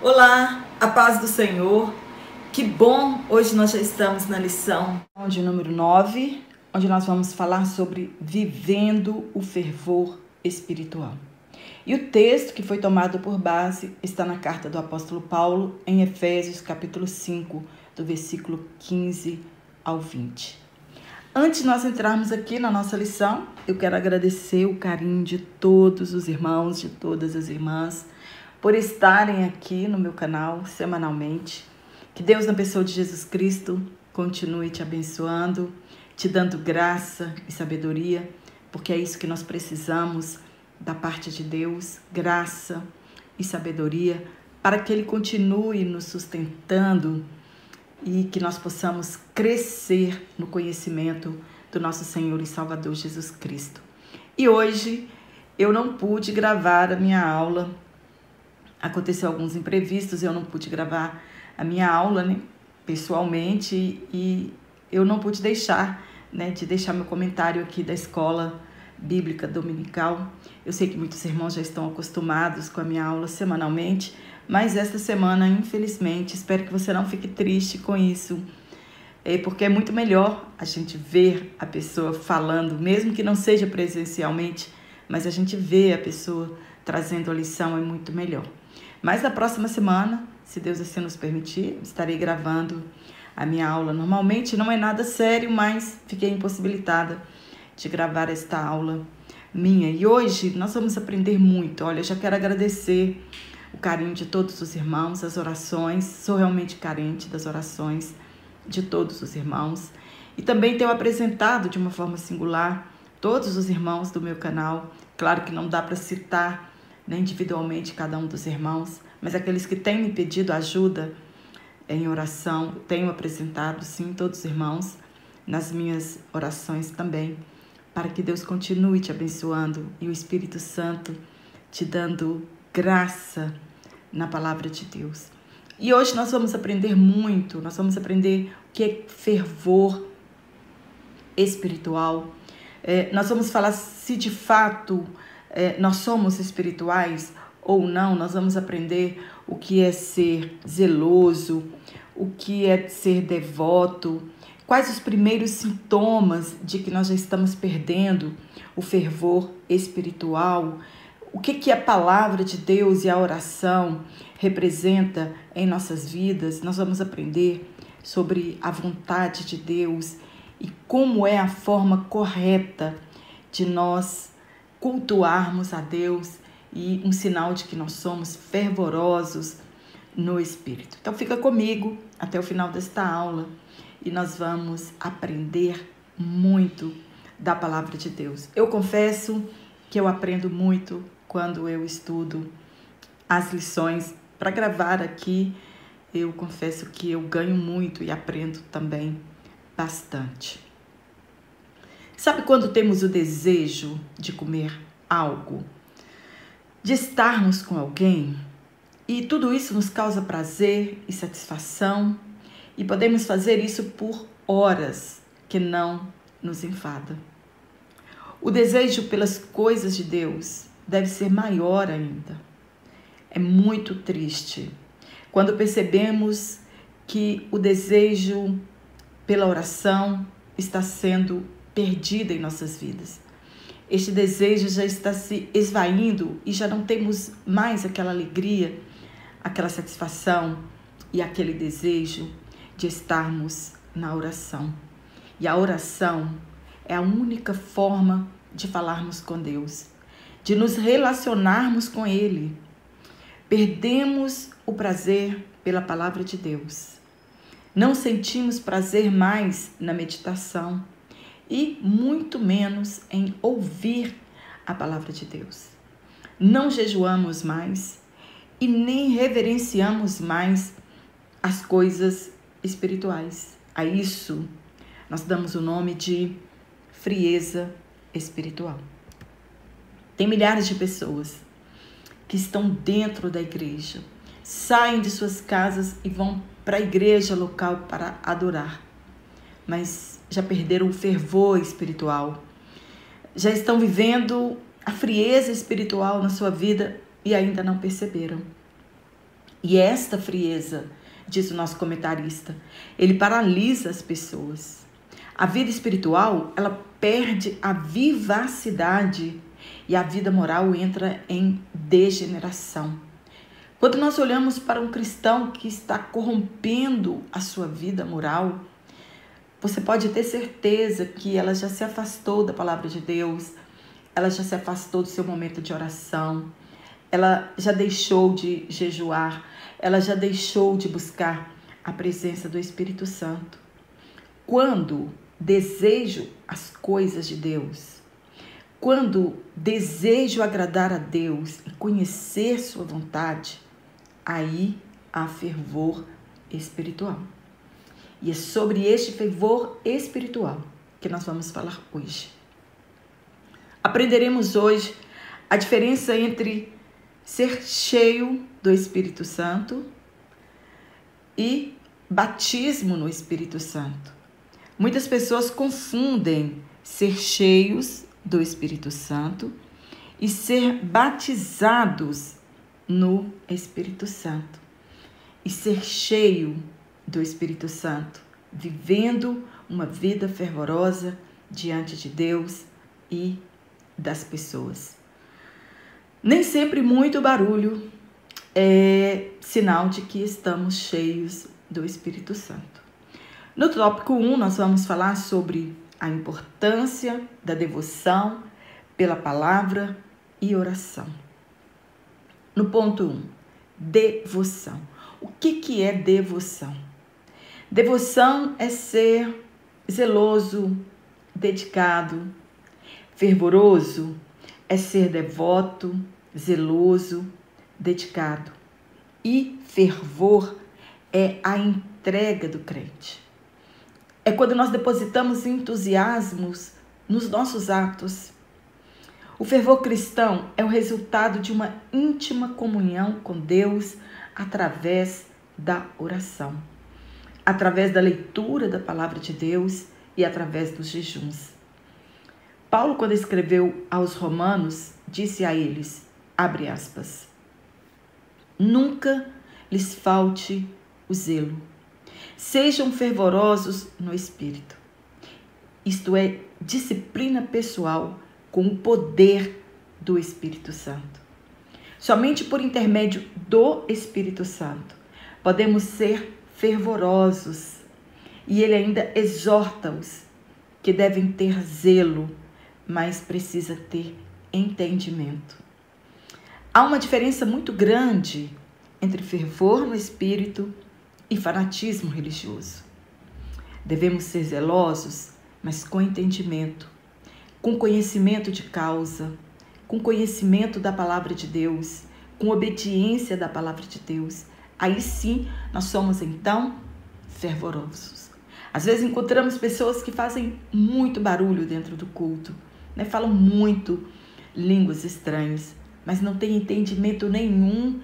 Olá, a paz do Senhor. Que bom! Hoje nós já estamos na lição de número 9, onde nós vamos falar sobre vivendo o fervor espiritual. E o texto que foi tomado por base está na carta do apóstolo Paulo, em Efésios, capítulo 5, do versículo 15 ao 20. Antes de nós entrarmos aqui na nossa lição, eu quero agradecer o carinho de todos os irmãos, de todas as irmãs, por estarem aqui no meu canal semanalmente. Que Deus, na pessoa de Jesus Cristo, continue te abençoando, te dando graça e sabedoria, porque é isso que nós precisamos da parte de Deus, graça e sabedoria, para que Ele continue nos sustentando e que nós possamos crescer no conhecimento do nosso Senhor e Salvador Jesus Cristo. E hoje eu não pude gravar a minha aula. Aconteceu alguns imprevistos, eu não pude gravar a minha aula, pessoalmente, e eu não pude deixar, de deixar meu comentário aqui da Escola Bíblica Dominical. Eu sei que muitos irmãos já estão acostumados com a minha aula semanalmente, mas esta semana, infelizmente, espero que você não fique triste com isso, porque é muito melhor a gente ver a pessoa falando, mesmo que não seja presencialmente, mas a gente vê a pessoa trazendo a lição, é muito melhor. Mas na próxima semana, se Deus assim nos permitir, estarei gravando a minha aula. Normalmente não é nada sério, mas fiquei impossibilitada de gravar esta aula minha. E hoje nós vamos aprender muito. Olha, eu já quero agradecer o carinho de todos os irmãos, as orações. Sou realmente carente das orações de todos os irmãos. E também tenho apresentado de uma forma singular todos os irmãos do meu canal. Claro que não dá para citar individualmente cada um dos irmãos, mas aqueles que têm me pedido ajuda em oração, tenho apresentado, sim, todos os irmãos nas minhas orações também, para que Deus continue te abençoando e o Espírito Santo te dando graça na palavra de Deus. E hoje nós vamos aprender muito, nós vamos aprender o que é fervor espiritual. Nós vamos falar se de fato nós somos espirituais ou não. Nós vamos aprender o que é ser zeloso, o que é ser devoto, quais os primeiros sintomas de que nós já estamos perdendo o fervor espiritual, o que a palavra de Deus e a oração representa em nossas vidas. Nós vamos aprender sobre a vontade de Deus e como é a forma correta de nós cultuarmos a Deus e um sinal de que nós somos fervorosos no Espírito. Então fica comigo até o final desta aula e nós vamos aprender muito da palavra de Deus. Eu confesso que eu aprendo muito quando eu estudo as lições para gravar aqui. Eu confesso que eu ganho muito e aprendo também bastante. Sabe quando temos o desejo de comer algo, de estarmos com alguém, e tudo isso nos causa prazer e satisfação, e podemos fazer isso por horas que não nos enfada. O desejo pelas coisas de Deus deve ser maior ainda. É muito triste quando percebemos que o desejo pela oração está sendo perdida em nossas vidas. Este desejo já está se esvaindo e já não temos mais aquela alegria, aquela satisfação e aquele desejo de estarmos na oração. E a oração é a única forma de falarmos com Deus, de nos relacionarmos com Ele. Perdemos o prazer pela palavra de Deus. Não sentimos prazer mais na meditação e muito menos em ouvir a palavra de Deus. Não jejuamos mais e nem reverenciamos mais as coisas espirituais. A isso nós damos o nome de frieza espiritual. Tem milhares de pessoas que estão dentro da igreja, saem de suas casas e vão para a igreja local para adorar, mas já perderam o fervor espiritual, já estão vivendo a frieza espiritual na sua vida e ainda não perceberam. E esta frieza, diz o nosso comentarista, ele paralisa as pessoas. A vida espiritual, ela perde a vivacidade e a vida moral entra em degeneração. Quando nós olhamos para um cristão que está corrompendo a sua vida moral, você pode ter certeza que ela já se afastou da palavra de Deus, ela já se afastou do seu momento de oração, ela já deixou de jejuar, ela já deixou de buscar a presença do Espírito Santo. Quando desejo as coisas de Deus, quando desejo agradar a Deus e conhecer sua vontade, aí há fervor espiritual. E é sobre este fervor espiritual que nós vamos falar hoje. Aprenderemos hoje a diferença entre ser cheio do Espírito Santo e batismo no Espírito Santo. Muitas pessoas confundem ser cheios do Espírito Santo e ser batizados no Espírito Santo. E ser cheio do Espírito Santo, vivendo uma vida fervorosa diante de Deus e das pessoas. Nem sempre muito barulho é sinal de que estamos cheios do Espírito Santo. No tópico 1, nós vamos falar sobre a importância da devoção pela palavra e oração. No ponto 1, devoção. O que é devoção? Devoção é ser zeloso, dedicado. Fervoroso é ser devoto, zeloso, dedicado. E fervor é a entrega do crente. É quando nós depositamos entusiasmos nos nossos atos. O fervor cristão é o resultado de uma íntima comunhão com Deus através da oração, através da leitura da palavra de Deus e através dos jejuns. Paulo, quando escreveu aos Romanos, disse a eles, abre aspas, nunca lhes falte o zelo. Sejam fervorosos no espírito. Isto é, disciplina pessoal com o poder do Espírito Santo. Somente por intermédio do Espírito Santo podemos ser fervorosos. E ele ainda exorta-os que devem ter zelo, mas precisa ter entendimento. Há uma diferença muito grande entre fervor no espírito e fanatismo religioso. Devemos ser zelosos, mas com entendimento, com conhecimento de causa, com conhecimento da palavra de Deus, com obediência da palavra de Deus. Aí sim, nós somos então fervorosos. Às vezes encontramos pessoas que fazem muito barulho dentro do culto, né? Falam muito línguas estranhas, mas não têm entendimento nenhum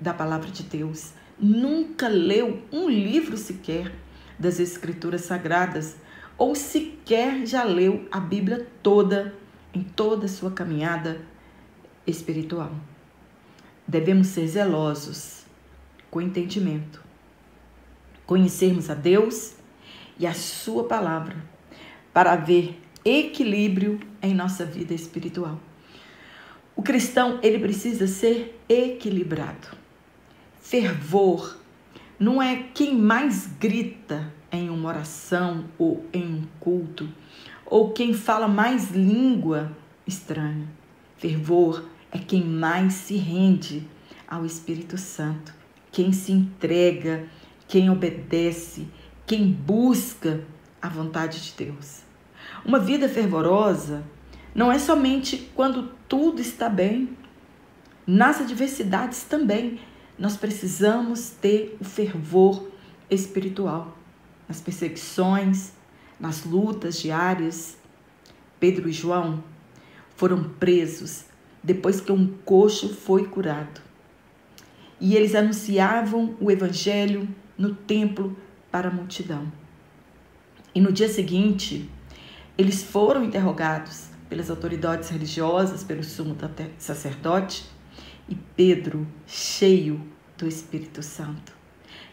da palavra de Deus. Nunca leu um livro sequer das Escrituras Sagradas, ou sequer já leu a Bíblia toda, em toda a sua caminhada espiritual. Devemos ser zelosos, com entendimento, conhecermos a Deus e a sua palavra, para haver equilíbrio em nossa vida espiritual. O cristão, ele precisa ser equilibrado. Fervor não é quem mais grita em uma oração ou em um culto, ou quem fala mais língua estranha. Fervor é quem mais se rende ao Espírito Santo, quem se entrega, quem obedece, quem busca a vontade de Deus. Uma vida fervorosa não é somente quando tudo está bem. Nas adversidades também nós precisamos ter o fervor espiritual. Nas perseguições, nas lutas diárias. Pedro e João foram presos depois que um coxo foi curado. E eles anunciavam o evangelho no templo para a multidão. E no dia seguinte, eles foram interrogados pelas autoridades religiosas, pelo sumo sacerdote, e Pedro, cheio do Espírito Santo.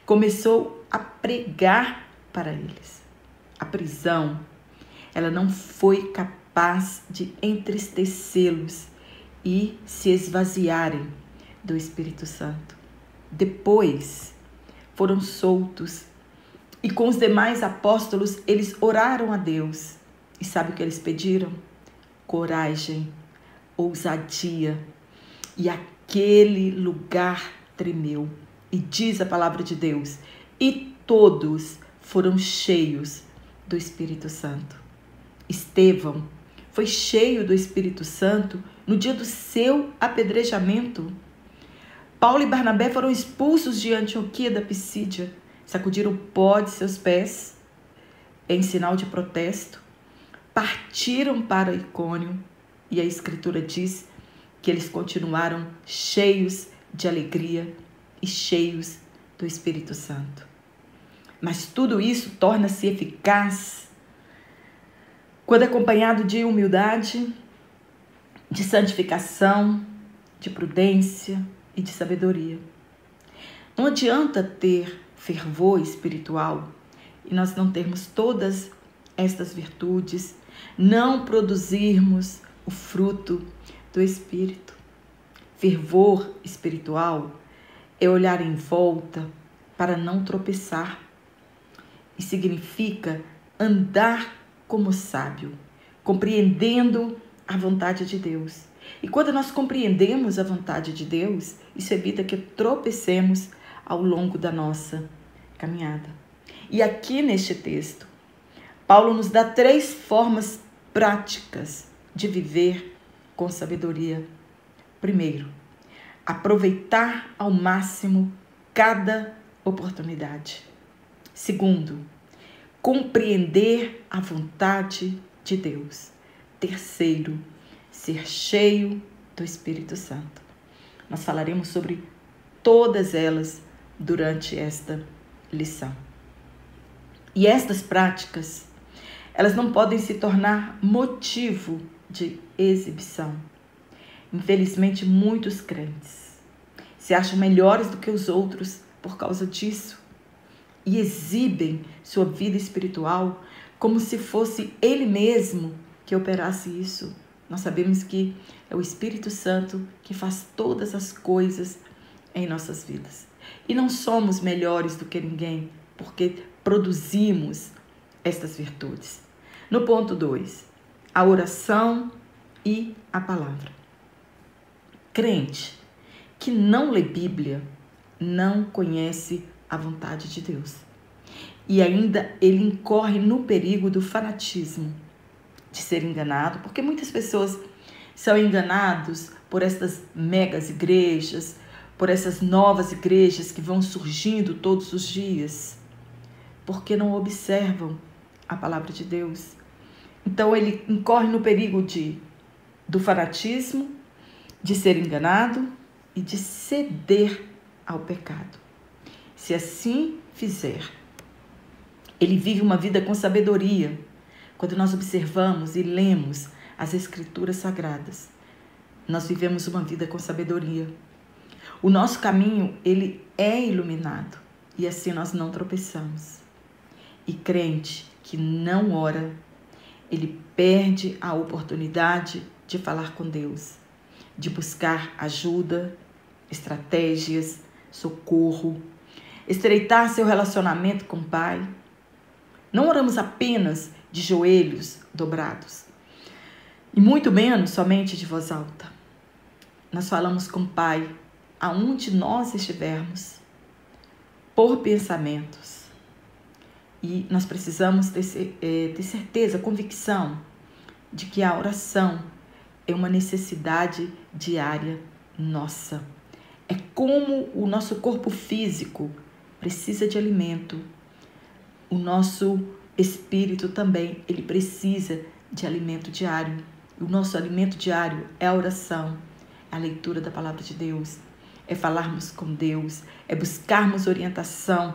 Começou a pregar para eles. A prisão, ela não foi capaz de entristecê-los e se esvaziarem do Espírito Santo. Depois foram soltos e com os demais apóstolos eles oraram a Deus. E sabe o que eles pediram? Coragem, ousadia. E aquele lugar tremeu. E diz a palavra de Deus, e todos foram cheios do Espírito Santo. Estevão foi cheio do Espírito Santo no dia do seu apedrejamento. Paulo e Barnabé foram expulsos de Antioquia da Pisídia, sacudiram o pó de seus pés em sinal de protesto, partiram para Icônio e a Escritura diz que eles continuaram cheios de alegria e cheios do Espírito Santo. Mas tudo isso torna-se eficaz quando acompanhado de humildade, de santificação, de prudência e de sabedoria. Não adianta ter fervor espiritual e nós não termos todas estas virtudes, não produzirmos o fruto do Espírito. Fervor espiritual é olhar em volta para não tropeçar e significa andar como sábio, compreendendo a vontade de Deus. E quando nós compreendemos a vontade de Deus, isso evita que tropecemos ao longo da nossa caminhada. E aqui neste texto, Paulo nos dá 3 formas práticas de viver com sabedoria. Primeiro, aproveitar ao máximo cada oportunidade. Segundo, compreender a vontade de Deus. Terceiro, ser cheio do Espírito Santo. Nós falaremos sobre todas elas durante esta lição. E estas práticas, elas não podem se tornar motivo de exibição. Infelizmente, muitos crentes se acham melhores do que os outros por causa disso e exibem sua vida espiritual como se fosse ele mesmo que operasse isso. Nós sabemos que é o Espírito Santo que faz todas as coisas em nossas vidas. E não somos melhores do que ninguém, porque produzimos estas virtudes. No ponto 2, a oração e a palavra. Crente que não lê Bíblia não conhece a vontade de Deus. E ainda ele incorre no perigo do fanatismo, de ser enganado, porque muitas pessoas são enganados por estas megas igrejas, por essas novas igrejas que vão surgindo todos os dias, porque não observam a palavra de Deus. Então ele incorre no perigo do fanatismo, de ser enganado e de ceder ao pecado. Se assim fizer, ele vive uma vida com sabedoria. Quando nós observamos e lemos as Escrituras Sagradas, nós vivemos uma vida com sabedoria. O nosso caminho, ele é iluminado e assim nós não tropeçamos. E crente que não ora, ele perde a oportunidade de falar com Deus, de buscar ajuda, estratégias, socorro, estreitar seu relacionamento com o Pai. Não oramos apenas de joelhos dobrados, e muito menos somente de voz alta. Nós falamos com o Pai aonde nós estivermos, por pensamentos. E nós precisamos ter certeza, convicção de que a oração é uma necessidade diária nossa. É como o nosso corpo físico precisa de alimento, o nosso espírito também, ele precisa de alimento diário. O nosso alimento diário é a oração, é a leitura da palavra de Deus, é falarmos com Deus, é buscarmos orientação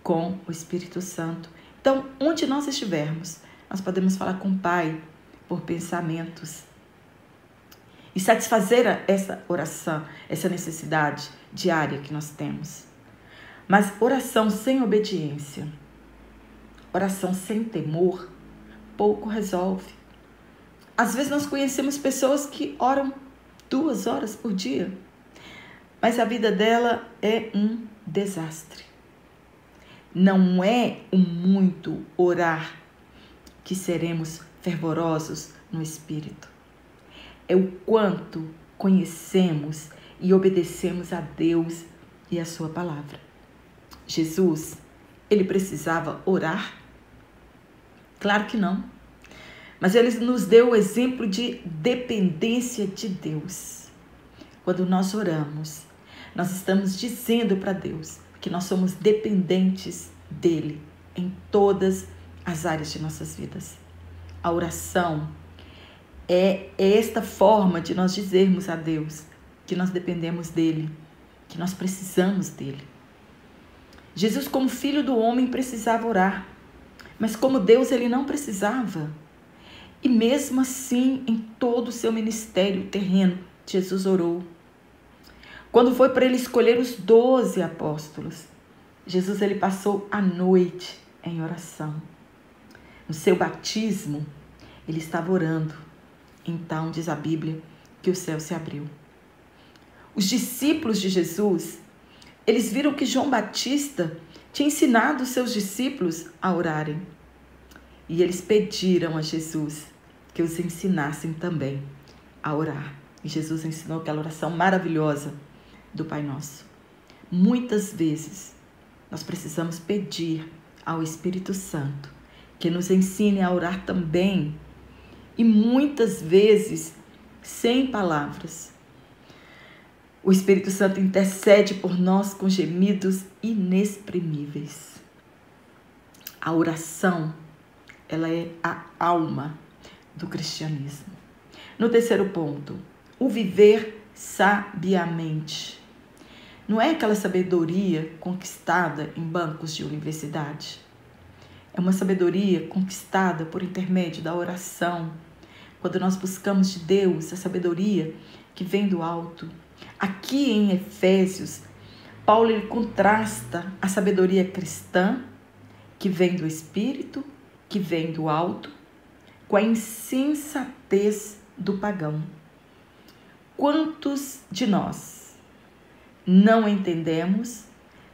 com o Espírito Santo. Então, onde nós estivermos, nós podemos falar com o Pai por pensamentos. e satisfazer essa oração, essa necessidade diária que nós temos. Mas oração sem obediência, oração sem temor, pouco resolve. Às vezes nós conhecemos pessoas que oram 2 horas por dia, mas a vida dela é um desastre. Não é o muito orar que seremos fervorosos no Espírito. É o quanto conhecemos e obedecemos a Deus e a sua palavra. Jesus, ele precisava orar? Claro que não. Mas ele nos deu o exemplo de dependência de Deus. Quando nós oramos, nós estamos dizendo para Deus que nós somos dependentes dele em todas as áreas de nossas vidas. A oração é esta forma de nós dizermos a Deus que nós dependemos dele, que nós precisamos dele. Jesus, como filho do homem, precisava orar, mas como Deus, ele não precisava. E mesmo assim, em todo o seu ministério terreno, Jesus orou. Quando foi para ele escolher os 12 apóstolos, Jesus, ele passou a noite em oração. No seu batismo, ele estava orando. Então, diz a Bíblia, que o céu se abriu. Os discípulos de Jesus, eles viram que João Batista tinha ensinado os seus discípulos a orarem. E eles pediram a Jesus que os ensinassem também a orar. E Jesus ensinou aquela oração maravilhosa do Pai Nosso. Muitas vezes nós precisamos pedir ao Espírito Santo que nos ensine a orar também, e muitas vezes sem palavras. O Espírito Santo intercede por nós com gemidos inexprimíveis. A oração, ela é a alma do cristianismo. No terceiro ponto, o viver sabiamente. Não é aquela sabedoria conquistada em bancos de universidade. É uma sabedoria conquistada por intermédio da oração. Quando nós buscamos de Deus a sabedoria que vem do alto. Aqui em Efésios, Paulo ele contrasta a sabedoria cristã, que vem do Espírito, que vem do alto, com a insensatez do pagão. Quantos de nós não entendemos,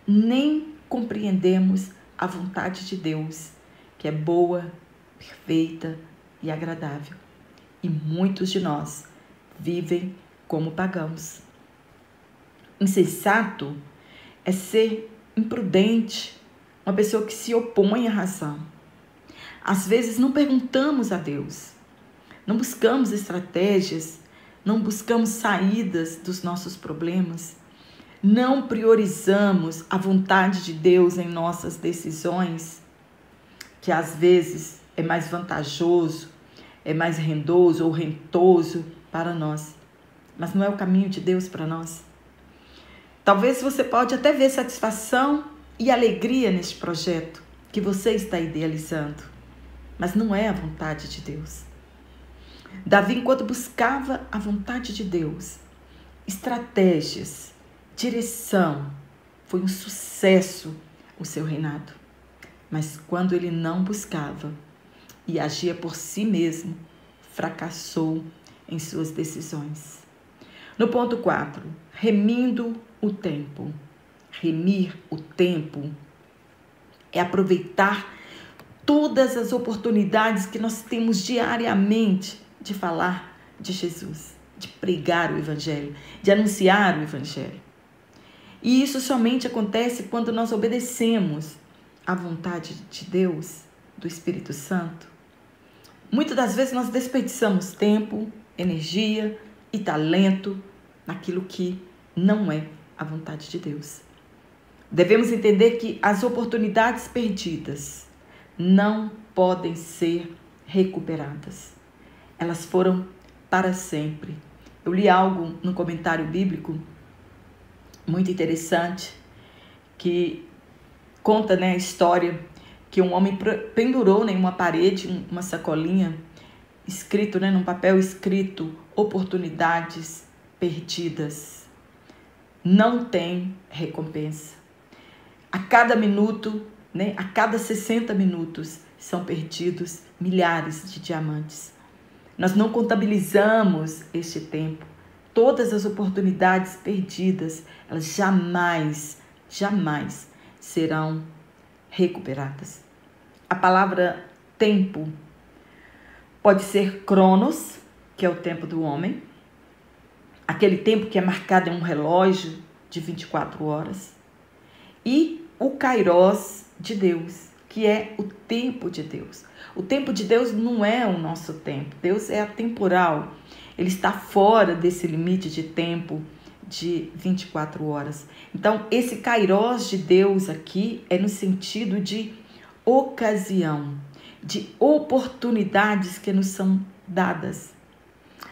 nem compreendemos a vontade de Deus, que é boa, perfeita e agradável? E muitos de nós vivem como pagãos. Insensato é ser imprudente, uma pessoa que se opõe à razão. Às vezes não perguntamos a Deus, não buscamos estratégias, não buscamos saídas dos nossos problemas, não priorizamos a vontade de Deus em nossas decisões, que às vezes é mais vantajoso, é mais rendoso ou rentoso para nós, mas não é o caminho de Deus para nós. Talvez você pode até ver satisfação e alegria neste projeto que você está idealizando, mas não é a vontade de Deus. Davi, enquanto buscava a vontade de Deus, estratégias, direção, foi um sucesso o seu reinado. Mas quando ele não buscava e agia por si mesmo, fracassou em suas decisões. No ponto 4, remindo o tempo. Remir o tempo é aproveitar todas as oportunidades que nós temos diariamente de falar de Jesus, de pregar o Evangelho, de anunciar o Evangelho. E isso somente acontece quando nós obedecemos à vontade de Deus, do Espírito Santo. Muitas das vezes nós desperdiçamos tempo, energia e talento naquilo que não é a vontade de Deus. Devemos entender que as oportunidades perdidas não podem ser recuperadas. Elas foram para sempre. Eu li algo no comentário bíblico muito interessante que conta, a história que um homem pendurou em uma parede, uma sacolinha, escrito, num papel escrito oportunidades perdidas. Não tem recompensa. A cada minuto, a cada 60 minutos, são perdidos milhares de diamantes. Nós não contabilizamos este tempo. Todas as oportunidades perdidas, elas jamais serão recuperadas. A palavra tempo pode ser cronos, que é o tempo do homem, aquele tempo que é marcado em um relógio de 24 horas, e o kairos de Deus, que é o tempo de Deus. O tempo de Deus não é o nosso tempo. Deus é atemporal. Ele está fora desse limite de tempo de 24 horas. Então, esse kairos de Deus aqui é no sentido de ocasião, de oportunidades que nos são dadas.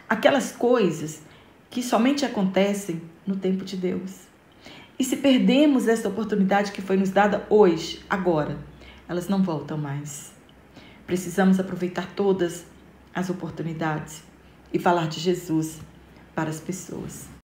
Aquelas coisas que somente acontecem no tempo de Deus. E se perdemos essa oportunidade que foi nos dada hoje, agora, elas não voltam mais. Precisamos aproveitar todas as oportunidades e falar de Jesus para as pessoas.